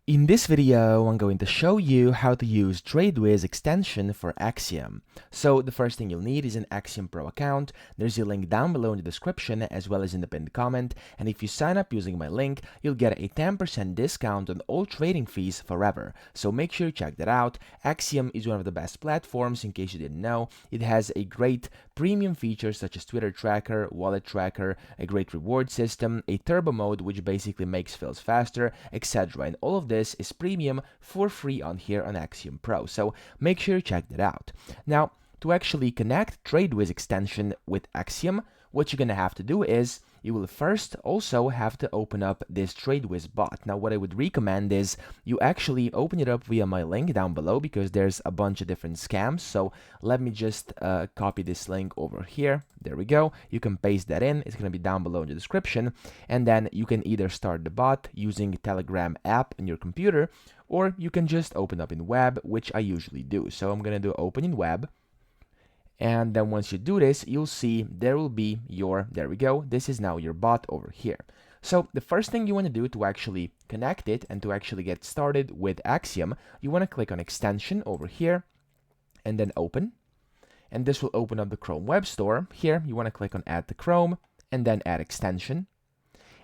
In this video, I'm going to show you how to use TradeWiz extension for Axiom. So the first thing you'll need is an Axiom Pro account. There's a link down below in the description as well as in the pinned comment. And if you sign up using my link, you'll get a 10% discount on all trading fees forever. So make sure you check that out. Axiom is one of the best platforms, in case you didn't know. It has a great premium features such as Twitter tracker, wallet tracker, a great reward system, a turbo mode which basically makes fills faster, etc. And all of this is premium for free on here on Axiom Pro. So make sure you check that out. Now, to actually connect TradeWiz extension with Axiom, what you're gonna have to do is you will first also have to open up this TradeWiz bot. Now, what I would recommend is you actually open it up via my link down below because there's a bunch of different scams. So let me just copy this link over here. There we go. You can paste that in. It's going to be down below in the description. And then you can either start the bot using Telegram app on your computer, or you can just open up in web, which I usually do. So I'm going to do open in web. And then once you do this, you'll see there will be your, there we go, this is now your bot over here. So the first thing you want to do to actually connect it and to actually get started with Axiom, you want to click on extension over here and then open. And this will open up the Chrome Web Store. Here you want to click on add to Chrome and then add extension.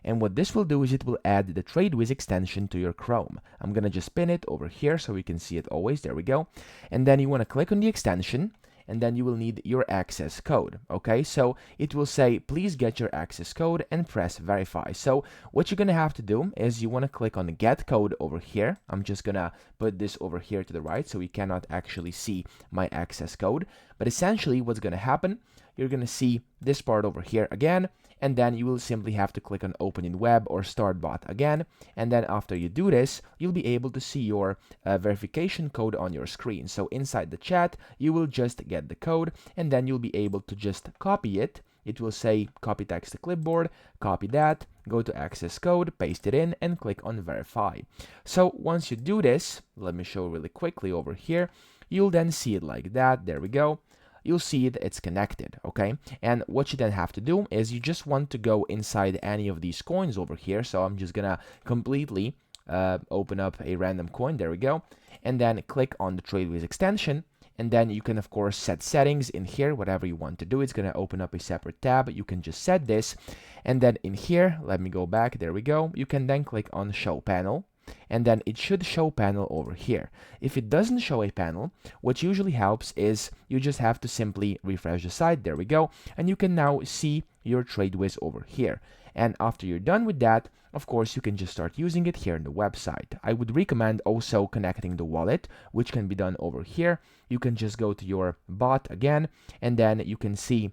And what this will do is it will add the TradeWiz extension to your Chrome. I'm going to just pin it over here so we can see it always. There we go. And then you want to click on the extension. And then you will need your access code. Okay, so it will say please get your access code and press verify. So what you're gonna have to do is you want to click on the get code over here. I'm just gonna put this over here to the right so you cannot actually see my access code, but essentially what's gonna happen, you're gonna see this part over here again, and then you will simply have to click on open in web or start bot again. And then after you do this, you'll be able to see your verification code on your screen. So inside the chat, you will just get the code and then you'll be able to just copy it. It will say copy text to clipboard, copy that, go to access code, paste it in and click on verify. So once you do this, let me show really quickly over here, you'll then see it like that. There we go. You'll see that it's connected, okay? And what you then have to do is you just want to go inside any of these coins over here. So I'm just gonna completely open up a random coin, there we go, and then click on the TradeWiz extension. And then you can of course set settings in here, whatever you want to do. It's gonna open up a separate tab. You can just set this, and then in here, let me go back, there we go. You can then click on show panel. And then it should show panel over here. If it doesn't show a panel, what usually helps is you just have to simply refresh the site. There we go. And you can now see your TradeWiz over here. And after you're done with that, of course, you can just start using it here in the website. I would recommend also connecting the wallet, which can be done over here. You can just go to your bot again, and then you can see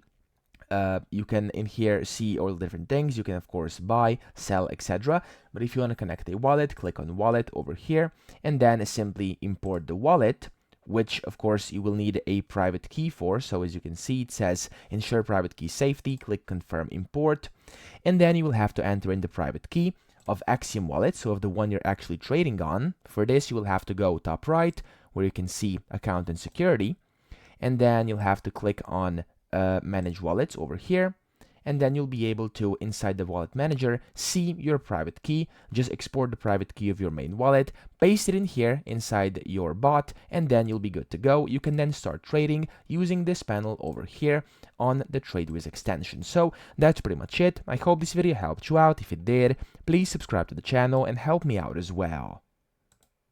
you can in here see all the different things. You can of course buy, sell, etc. But if you want to connect a wallet, click on wallet over here and then simply import the wallet, which of course you will need a private key for. So as you can see, it says ensure private key safety, click confirm import, and then you will have to enter in the private key of Axiom wallet, so of the one you're actually trading on. For this you will have to go top right where you can see account and security, and then you'll have to click on manage wallets over here, and then you'll be able to, inside the wallet manager, see your private key. Just export the private key of your main wallet, paste it in here inside your bot, and then you'll be good to go. You can then start trading using this panel over here on the TradeWiz extension. So that's pretty much it. I hope this video helped you out. If it did, please subscribe to the channel and help me out as well.